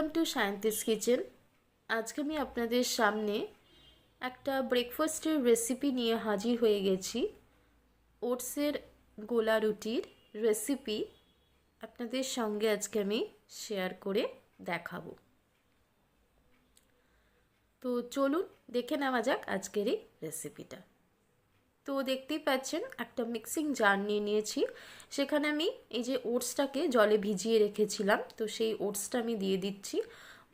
Welcome to scientist kitchen. আজকে আমি আপনাদের সামনে একটা ব্রেকফাস্টের রেসিপি নিয়ে হাজির হয়ে গেছি। ওটসের গোলা রুটির রেসিপি আপনাদের সঙ্গে আজকে আমি শেয়ার করে দেখাবো। তো চলুন দেখে নেওয়া যাক আজকের এই রেসিপিটা। তো দেখতেই পাচ্ছেন একটা মিক্সিং জার নিয়ে নিয়েছি। সেখানে আমি এই যে ওটসটাকে জলে ভিজিয়ে রেখেছিলাম, তো সেই ওটসটা আমি দিয়ে দিচ্ছি।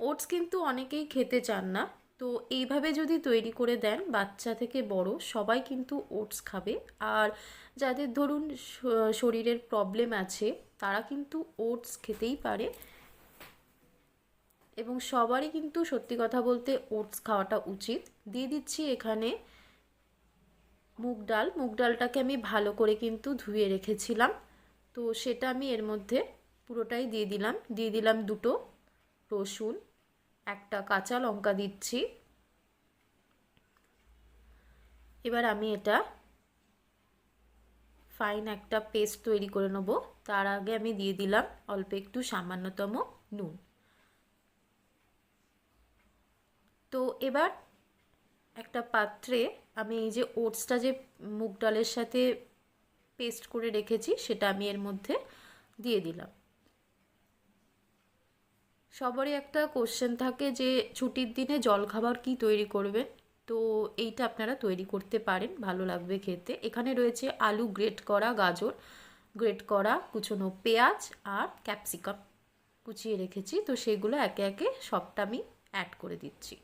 ওটস কিন্তু অনেকেই খেতে চান না, তো এইভাবে যদি তৈরি করে দেন বাচ্চা থেকে বড় সবাই কিন্তু ওটস খাবে। আর যাদের ধরুন শরীরের প্রবলেম আছে তারা কিন্তু ওটস খেতেই পারে, এবং সবারই কিন্তু সত্যি কথা বলতে ওটস খাওয়াটা উচিত। দিয়ে দিচ্ছি এখানে মুগ ডালটাকে আমি ভালো করে কিন্তু ধুয়ে রেখেছিলাম, তো সেটা আমি এর মধ্যে পুরোটাই দিয়ে দিলাম দুটো রসুন, একটা কাঁচা লঙ্কা দিচ্ছি। এবার আমি এটা ফাইন একটা পেস্ট তৈরি করে নেব। তার আগে আমি দিয়ে দিলাম অল্প একটু সামান্যতম নুন। তো এবার একটা পাত্রে আমি এই যে ওটসটা যে মুগ ডালের সাথে পেস্ট করে রেখেছি সেটা আমি এর মধ্যে দিয়ে দিলাম। সবারই একটা কোশ্চেন থাকে যে ছুটির দিনে জলখাবার কি তৈরি করবেন, তো এইটা আপনারা তৈরি করতে পারেন, ভালো লাগবে খেতে। এখানে রয়েছে আলু গ্রেট করা, গাজর গ্রেট করা, কুচনো পেঁয়াজ আর ক্যাপসিকাম কুচিয়ে রেখেছি। তো সেগুলো একে একে সবটা আমি অ্যাড করে দিচ্ছি।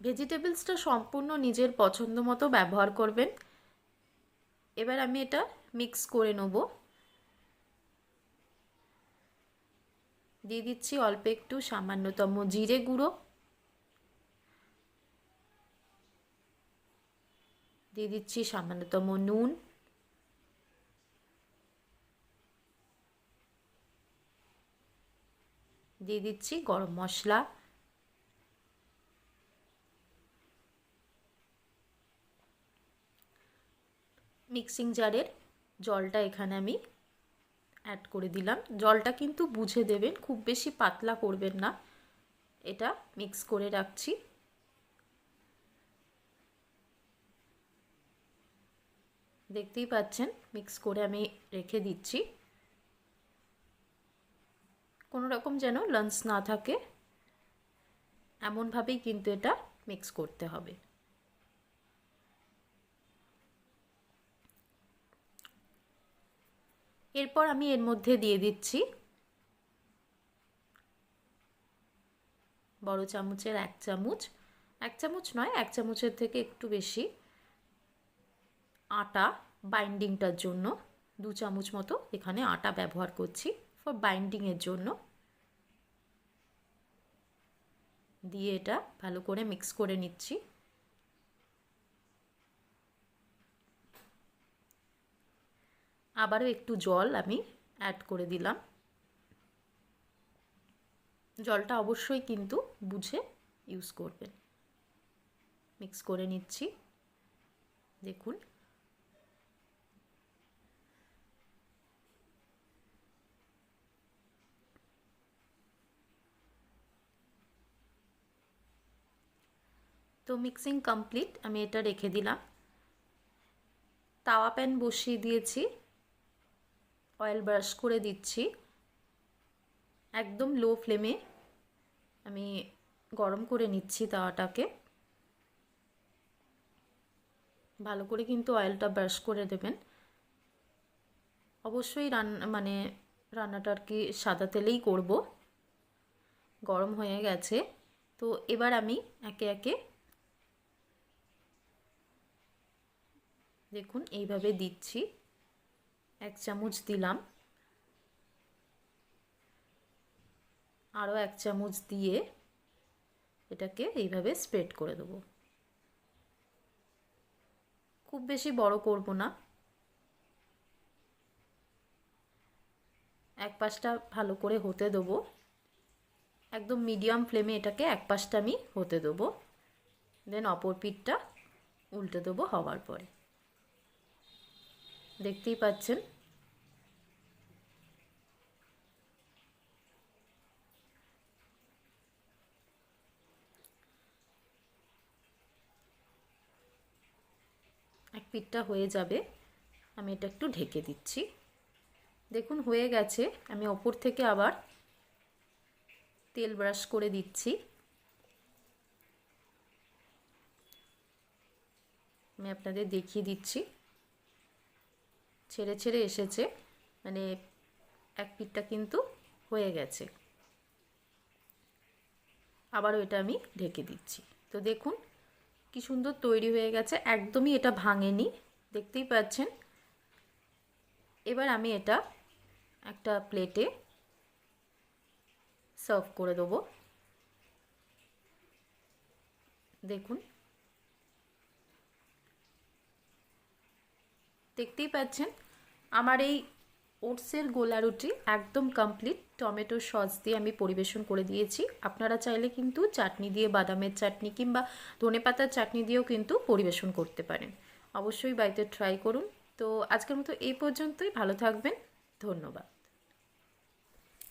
ভেজিটেবলসটা সম্পূর্ণ নিজের পছন্দ মতো ব্যবহার করবেন। এবার আমি এটা মিক্স করে নেব। দিয়ে দিচ্ছি অল্প একটু সামান্যতম জিরে গুঁড়ো, দিয়ে দিচ্ছি সামান্যতম নুন, দিয়ে দিচ্ছি গরম মশলা, মিক্সিং জারের জলটা এখানে আমি অ্যাড করে দিলাম। জলটা কিন্তু বুঝে দেবেন, খুব বেশি পাতলা করবেন না। এটা মিক্স করে রাখছি। দেখতেই পাচ্ছেন মিক্স করে আমি রেখে দিচ্ছি। কোনো রকম যেন লাঞ্চ না থাকে এমনভাবেই কিন্তু এটা মিক্স করতে হবে। এরপর আমি এর মধ্যে দিয়ে দিচ্ছি বড় চামচের এক চামচ নয়, এক চামচের থেকে একটু বেশি আটা বাইন্ডিংটার জন্য। 2 চামচ মতো এখানে আটা ব্যবহার করছি ফর বাইন্ডিংয়ের জন্য। দিয়ে এটা ভালো করে মিক্স করে নিচ্ছি। আবারও একটু জল আমি অ্যাড করে দিলাম। জলটা অবশ্যই কিন্তু বুঝে ইউজ করবেন। মিক্স করে নিচ্ছি। দেখুন তো মিক্সিং কমপ্লিট, আমি এটা রেখে দিলাম। তাওয়া প্যান বসিয়ে দিয়েছি, অয়েল ব্রাশ করে দিচ্ছি। একদম লো ফ্লেমে আমি গরম করে নিচ্ছি তাওয়াটাকে। ভালো করে কিন্তু অয়েলটা ব্রাশ করে দেবেন। অবশ্যই রান্নাটা আর কি সাদা তেলেই করব। গরম হয়ে গেছে, তো এবার আমি একে একে দেখুন এইভাবে দিচ্ছি। 1 চামচ দিলাম, আরও 1 চামচ দিয়ে এটাকে এইভাবে স্প্রেড করে দেবো। খুব বেশি বড় করব না, এক পাশটা ভালো করে হতে দেবো। একদম মিডিয়াম ফ্লেমে এটাকে এক পাশটা আমি হতে দেবো, দেন অপর পিঠটা উল্টে দেবো হওয়ার পরে। দেখতেই পাচ্ছেন এক পিঠটা হয়ে যাবে আমি এটা একটু ঢেকে দিচ্ছি। দেখুন হয়ে গেছে। আমি ওপর থেকে আবার তেল ব্রাশ করে দিচ্ছি। আমি আপনাদের দেখিয়ে দিচ্ছি, ছেড়ে ছেড়ে এসেছে, মানে এক পিঠটা কিন্তু হয়ে গেছে। আবারও এটা আমি ঢেকে দিচ্ছি। তো দেখুন কি সুন্দর তৈরি হয়ে গেছে, একদমই এটা ভাঙেনি, দেখতেই পাচ্ছেন। এবার আমি এটা একটা প্লেটে সার্ভ করে দেবো। দেখুন দেখতেই পাচ্ছেন আমার এই ওটসের গোলা রুটি একদম কমপ্লিট। টমেটো সস দিয়ে আমি পরিবেশন করে দিয়েছি। আপনারা চাইলে কিন্তু চাটনি দিয়ে, বাদামের চাটনি কিংবা ধনেপাতার চাটনি দিয়েও কিন্তু পরিবেশন করতে পারেন। অবশ্যই বাড়িতে ট্রাই করুন। তো আজকের মতো এই পর্যন্তই। ভালো থাকবেন, ধন্যবাদ।